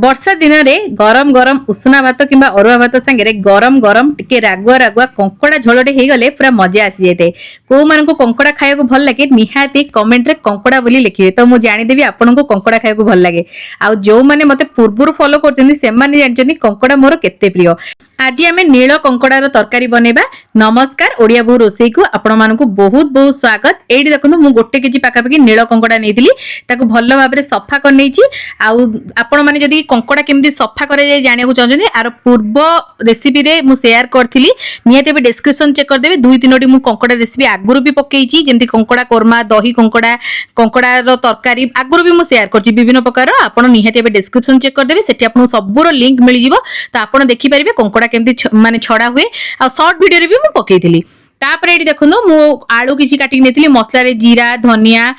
वर्षा दिन में गरम गरम उषुना भात कि अरुआ भात सांगे गरम गरम टिके रागुआ रागुआ कंकड़ा झोलटे हो गले पूरा मजा आसी जाए। कौ मान कंकड़ा खाया भल लगे निहाती कमेंट रे कंकड़ा बोली लिखिए तो मुझे जानीदेवी आपन को कंकड़ा खाया भल लगे। आउ जो मैंने मत पूर्व फॉलो कर कंकड़ा मोर केते प्रिय। आज आम नील कंकड़ार तरकारी बनैबा। नमस्कार ओडिया बहु रोसई को आपण मानकु बहुत बहुत स्वागत। एठी देखंतु मु गोटे केजी पाखापाखि नील कंकड़ा नेइतिली ताकु भल भाबरे सफा कर नेइची। आउ आपण माने जदी कंकड़ा केमदी सफा करे जाय जानिया को चाहछन्ती आर पूर्व रेसिपी रे मु शेयर करथिली निहाते बे डिस्क्रिप्शन चेक कर देबे। दुई तीनोटी मु कंकड़ा रेसिपी आगुरु भी पकेइची जेमती कंकड़ा कोरमा दही कंकड़ा कंकड़ार तरकारी आगुरु भी मु शेयर करछि विभिन्न प्रकार। आपण निहाते बे डिस्क्रिप्शन चेक कर देबे सेठी आपण सबुरो लिंक मिल जिवो तो आपण देखि परिबे कंकड़ा केमती माने छड़ा हुए। आ शॉर्ट वीडियो रे भी मु पकेइथिली। तापर एठी देखंतु मु आलू किछि काटि नेथिली मसला रे जीरा धनिया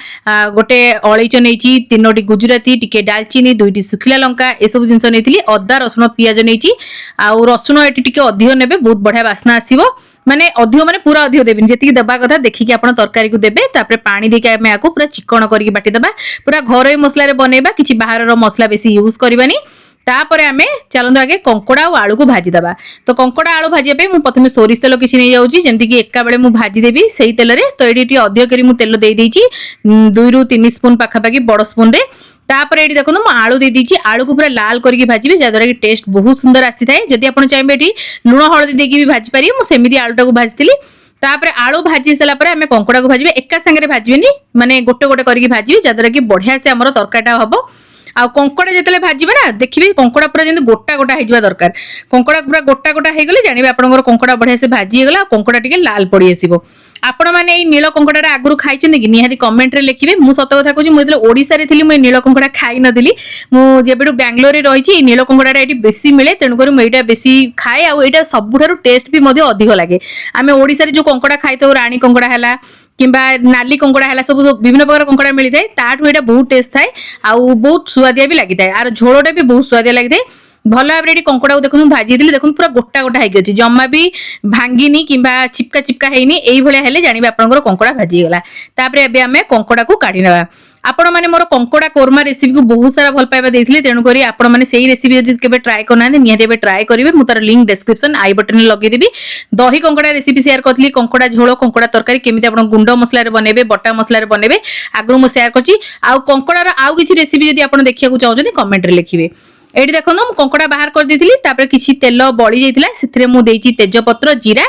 गोटे अळैच नेइची तीनोटी गुजराती टिके दालचीनी दुईटी सुखिला लंका ए सब जिंस नेथिली अदा रसुण पियाज नेइची। आ रसुण एठी टिके अधिक नेबे बहुत बढ़िया वासना आसीबो माने अधिक माने पूरा अधिक देबिन जेतिकी देबा कथा देखिकी आपण तरकारी को देबे। तापर पानी देके हम याको पूरा चिकन करके बाटी देबा पूरा घरोई मसला रे बनेबा किछि बाहर रो मसला बेसी यूज करबानी। तापर आमे चलंदो आगे कंकड़ा और आलू को भाजी दबा। तो कंकड़ा आलू भाजी पे मु प्रथमे सोरिष तेल किछि नै जाउची जेमति कि एका बेले मु भाजी देबी सेही तेल रे। तो एडी टी अधिक करी मु तेल देई देइची 2 रु 3 स्पून पाखापाखि बड़ स्पून रे। तापर एडी देखो मु आलू दे दीची आलू को पूरा लाल करके भाजीबे जादरा कि टेस्ट बहुत सुंदर आसी थाए। जदि आपण चाहबे एटी लूण हळदी देकी भी भाजी पारी मु सेमिति आलूटा को भाजीतिली। तापर आलू भाजी सला परे हमें कंकड़ा को भाजीबे एका संगे भाजीबेनी माने गोटे गोटे करके भाजीबे जादरा कि बढ़िया से हमर तरकाटा हबो। आ कंकड़ा जिते भाजबे ना देखिए कंकड़ा पूरा जमी गोटा गोटा हो दरकार। कंकड़ा पूरा गोटा गोटा हो गले जानवे आपंकर कंकड़ा बढ़िया से भाजी गला कंकड़ा टिके लाल पड़ी आसो। आपण मैंने नील कंकड़ा आगुरी खाई कि निहाती कमेंट रे लिखिए। मु सत कथा कहूँ मुझे ओडिशा रे थिली मु नील कंकड़ा खाई नथिली। मु जेबेडू बेंगलोर रे रही नील कंकड़ा एटी बेसी मिले तेणुक मुझे बेसी खाए आईटा सबुठारु टेस्ट भी अधिक लगे। आम ओडिशा रे जो कंकड़ा खाई था रानी कंकड़ा है किंबा नाली कंकड़ा है सब विभिन्न प्रकार कंकड़ा मिलता है ताठू एटा बहुत टेस्ट थाए आउ बहुत सुआदिया भी लगी थाए। आर झोलटा भी बहुत सुआदिया लगी थाए। भल भाव में कंकड़ा को देखो भाजी देली देखो पूरा गोटा गोटा होगी अच्छी जमा भी भांगिनी किंबा चिपका चिपका हैनी एई भलिया हेले जानिबे आपनकर कंकड़ा भाजी गला। तापर एबे हमें कंकड़ा को काढी नेबा। आपण माने मोर कंकड़ा कोरमा रेसिपी को बहुत सारा भल पाइबा देथिले तेणु करी आपण माने सेही रेसिपी जदि केबे ट्राई करना निहाते एबे ट्राई करिवे। मु तार लिंक डिस्क्रिप्शन आई बटन रे लगे देबी। दही कंकड़ा रेसिपी शेयर करथली कंकड़ा झोल कंकड़ा तरकारी केमिति आपण गुंड मसला रे बनेबे बटा मसला रे बनेबे आगु मु शेयर करछि। आ कंकड़ा आउ किछि रेसिपी जदि आपण देखिया को चाहउछथि कमेंट रे लिखिबे। एठी देखो मु कंकड़ा बाहर कर देथिली तापर किछि तेल बळी जाइतिला सेथिरे मु देइछि तेजपत्र जीरा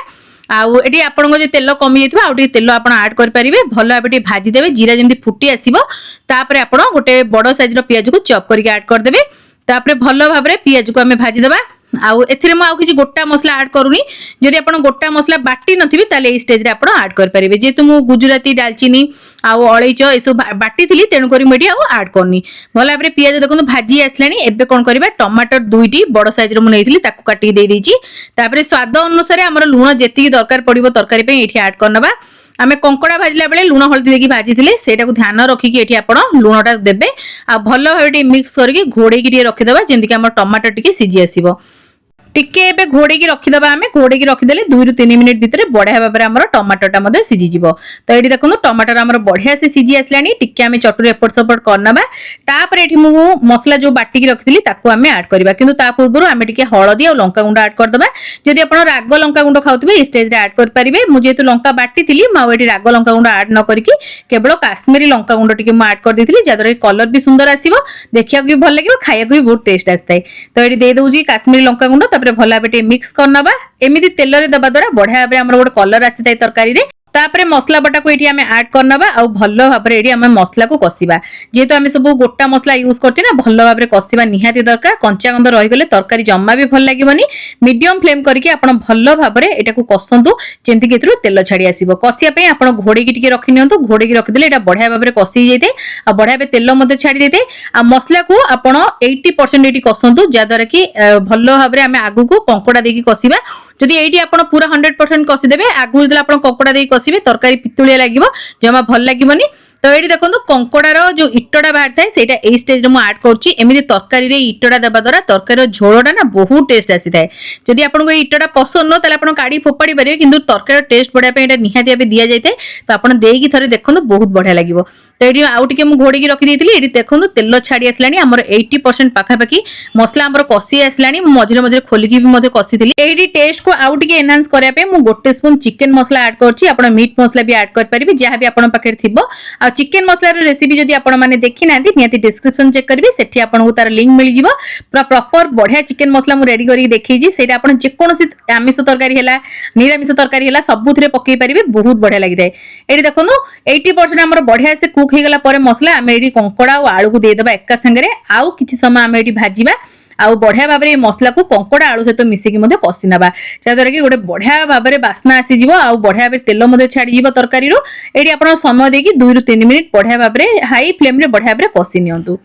आउ एठी आपन जो तेल कमी जाइथिबा आउ टी तेल आपण ऐड कर परिबे। भलो भाबे भाजी देबे जीरा जेंति फुटी आसीबो तापर आपण गोटे बड़ साइज रो पियाज को चॉप करके ऐड कर देबे। तापर भलो भाबरे पियाज को हमें भाजी देबा। आउ एथिरे मु आउ किछि गोटा मसला ऐड करूनी जदि आपण गोटा मसला बाटी नथिबे ताले ए स्टेज रे आपण ऐड कर परिबे। जेतु मु गुजराती दालचीनी आउ अळैच ए सब बाटी थिली तेणु करी मेडी आउ ऐड करनी। भला भाबरे पियाज देखो भाजी आसलानी। एबे कोन करबा टमाटर दुईटी बड़ साइज रो मु नेइथिली ताकू काटी दे देइची। तापर स्वाद अनुसार हमर लूण जेतिकी दरकार पड़िबो तरकारी पे एठी ऐड करनबा। आमे कंकड़ा भाजला बेले लूण हळदी देकी भाजी थिले सेटा को ध्यान रखी कि एठी आपण लूणटा देबे आ भलो भाबे मिक्स करके घोड़े की रखि देबा जेंति कि हमर टमाटर टिके सिझी आसीबो। टिके एबे घोड़े की रखिदबा आमे घोड़े की रखिदेले 2 रु 3 मिनिट भितरे बढ़िया भाबरे हमर टमाटरटा मध्ये सिझी जिवो। तो एठी देखो टमाटर हमर बढ़िया से सिझी आसलानी। टिके आमे चटुरे एपट सपट करनबा। तापर एठी मु मसला जो बाटी की रखिथिली ताकू आमे ऐड करबा किंतु ता पूर्वरु आमे टिके हळदी और लंका गुंड ऐड कर दबा। जदि आपण राग लंका गुंड खाउतबे ई स्टेज रे ऐड कर परिबे। मु जेतु लंका बाटी थिली माउ एठी राग लंका गुंड ऐड न करकी केवल काश्मीरी लंका गुंड टिके मु ऐड कर देथिली जादर कलर भी सुंदर आसीबो देखिया भी भल लागिबो खाया भी बहुत टेस्ट आस्ताय। तो एठी दे दउजी काश्मीरी लंका गुंड तापर भला बेटे मिक्स करनबा। एमिति तेल रे दबा द्वारा बढ़िया भाबरे हमर गोटे कलर आसी थाए तरकारी रे। तापरे मसला बटा को एठी हमें ऐड करनबा आउ भलो भाबरे एठी हमें मसला को कसिबा। जेतु हमें सब गोटा मसला यूज करछि ना भलो भाबरे कसिबा निहाती दरकार। कंचा गंध रहि गले तरकारी जम्मा भी भल लागिबनी। मीडियम फ्लेम करके आपण भलो भाबरे एटा को कसंतु जेंति कि एथरो तेल छाडी आसीबो। कसिया पे आपण घोड़े की टिके रखि नियंतु। घोड़े की रखि देले एटा बढ़िया भाबरे कसी जाइते आ बढ़िया बे तेल मध्ये छाडी देते आ मसला को आपण 80% एठी कसंतु जादार कि भलो भाबरे हमें आगु को कंकड़ा देकी कसिबा। जदि एठी आपण पूरा 100% कसी देबे आगु जदि आपण कंकड़ा देकी कसिबे तरकारी पितुलिया लागिबो जमा भल लागिबनी। तो ये देखो कंकड़ार जो इटटा बाहर थाए से यही स्टेज में आड करमती तरकारी इटटा देवा द्वारा तरकारी झोलटा ना बहुत टेस्ट आसी थाए। जदि आपको इटटा पसंद नो ताले काढ़ी फोपाड़ी पारे कि तरकारी टेस्ट बढ़ाया निहाती भाव दि जाए तो आप देकी थे देखो बहुत बढ़िया लगे। तो ये आउ टे घोड़ी रखी ये देखो तेल छाड़ी आसला आमर 80% पाखापाखि मसला आमर कषि आसला मझे मझे खोलिकी भी कषी ये टेस्ट को आउ टे एनहांस करने गोटे स्पून चिकेन मसला आड कर मीट मसला भी आड करेंगे जहाँ भी आपन पाखे थी आ चिकेन मसला रेसिपी जदि आपण माने देखि नांती निहाती डिस्क्रिप्शन चेक करिवे सेठी आपनको तार लिंक मिल जिवो पूरा प्रॉपर बढ़िया चिकेन मसला मु रेडी करी देखि जी सेटा आपण जे कोनोसी आमिष तरकारी हला निरामिष तरकारी हला सबुथिरे पकई परिवे बहुत बढ़िया लागि थाए। एडी देखोनु 80% हमर बढ़िया से कुक हे गला परे मसला आमे एडी कंकड़ा और आलू को दे देबा एका संगरे आउ किछि समय आमे एडी भाजीबा आउ बढ़िया भाव में मसला को कंकड़ा आलू सहित मिसिकी कषि ना जहाँद्वारा कि गोटे बढ़िया भाव में बास्ना आसीज आउ बढ़िया भाव तेल छाड़ी तरकारी ये आप समय देकी 2 ରୁ 3 मिनिट बढ़िया भाव में हाई फ्लेम रे बढ़िया भाव कषि नियंतु।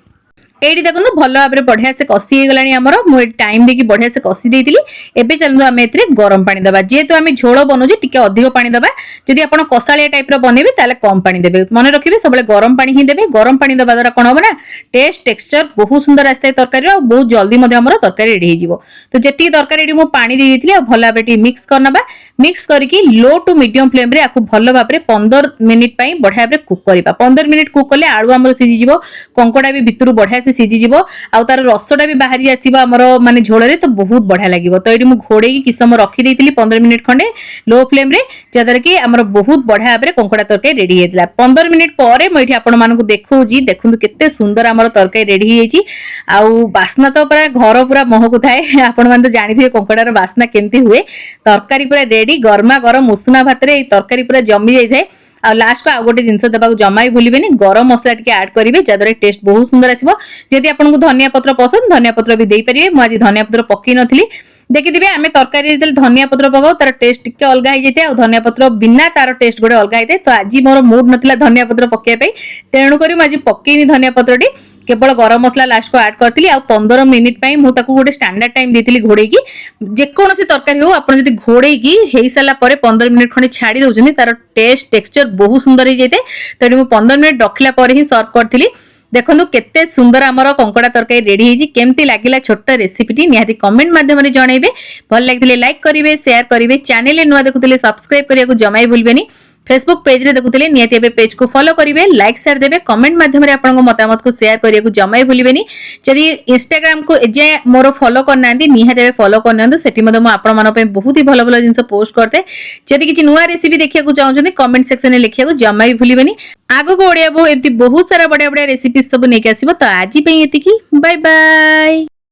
ये देखो भल भाव में बढ़िया से कषि होगलामर मुझे टाइम देखिए बढ़िया से कषि देती एवं चलते आम ए गरम पानी दबा जेहेतु आम झोल बनाऊे टी अधिक पानी दबा जदि आप कषाया टाइप बनइबे ताले कम पानी देवे मन रखिए सब गरम पानी ही देवे गरम पानी दबा द्वारा कौन हम ना टेस्ट टेक्सचर बहुत सुंदर आसता है तरकारी और बहुत जल्दी तरकारी रेडी हो। तो जी तरकारी मुझे पानी देती भल भाव मिक्स करना मिक्स करके लो टू मीडियम फ्लेम रे भल भाव में 15 मिनिट बढ़िया भाव कुक करवा 15 मिनिट कुक कले आलू आम सीझी कंकड़ा भी भितर बढ़िया से सीझी आउ तार रसटा भी बाहरी आसीबो हमरो माने झोलरे तो बहुत बढ़िया लागिवो। तो एटी मु घोड़ेई कि समय रखी देइतिली 15 मिनिट खंडे लो फ्लेम रे जदर कि हमरो बहुत बढ़िया भाबरे कंकड़ा तरकारी रेडी हेतला। 15 मिनिट परे म एठी आपण मानकु देखौजी देखंतु केते सुंदर हमरो तरकारी रेडी हेची आउ बास्ना तो पूरा घर पूरा महकु थाए आपण मान तो जानिथिबे कंकड़ार बास्ना केमती हुए। तरकारी पूरा रेडी गरमा गरम उषुना भात रे तरकारी पूरा जमी जाय थाए आ लास्ट को आ गोटे जिनस देबाक जमा ही भूलिबेनी गरम मसला टिके ऐड करिवे जदरे टेस्ट बहुत सुंदर आसीबो। जदि आपनको धनिया पत्र पसंद धनिया पत्र भी देई परिवे मु आज धनिया पत्र पक्की नथिली देखिथिबे आमे तरकारी जेतल धनिया पत्र पकाउ तार टेस्ट टिके अलगा हो जाय आ धनिया पत्र बिना तार टेस्ट गोटे अलगा होय तो आज मोर मूड नथिला धनिया पत्र पक्के पई तेणु करी मु आज पक्केनी धनिया पत्रटी केवल गरम मसला लास्ट को ऐड करती आ 15 मिनिट पई मु ताकू गोटे स्टैंडर्ड टाइम देतिली घोड़ेकी जेकोसी तरकारी हो आपन जदि घोड़ेकी हेई साला परे 15 मिनिट खंडे छाड़ी दउछनी तार टेस्ट टेक्सचर बहुत सुंदर हो जाते तो मु 15 मिनिट रखला परे ही सर्व करथिली। देखो केते सुंदर आमर कंकड़ा तरकारी रेडी होती केमती लगिला छोट रेसिपीटी निहाती कमेंट माध्यम जनइबे भल लगे लाइक करेंगे शेयर करेंगे चैनल नुआ देखुले सब्सक्राइब करने जमा भूलबेनी फेसबुक पेज रे देखुले निहाती एबे पेज को फॉलो करेंगे लाइक शेयर देबे कमेंट माध्यम रे आपन मतामत को शेयर करने जमा भूलबेनी। जदि इंस्टाग्राम को एजे मोर फॉलो करना निहाती एबे फॉलो करना सेठी मधे मु आपन मन पे बहुत ही भलो भलो जिंस पोस्ट करते जदि किछि नुआ रेसिपी देखिया को चाहउछन कमेंट सेक्शन में लिखिया को जमा भूलबेनी। आगो को ओडिया बो एमती बहुत सारा बढ़िया बढ़िया रेसिपी सब नेके आसीबो। तो आज पई एतिकी बाय बाय।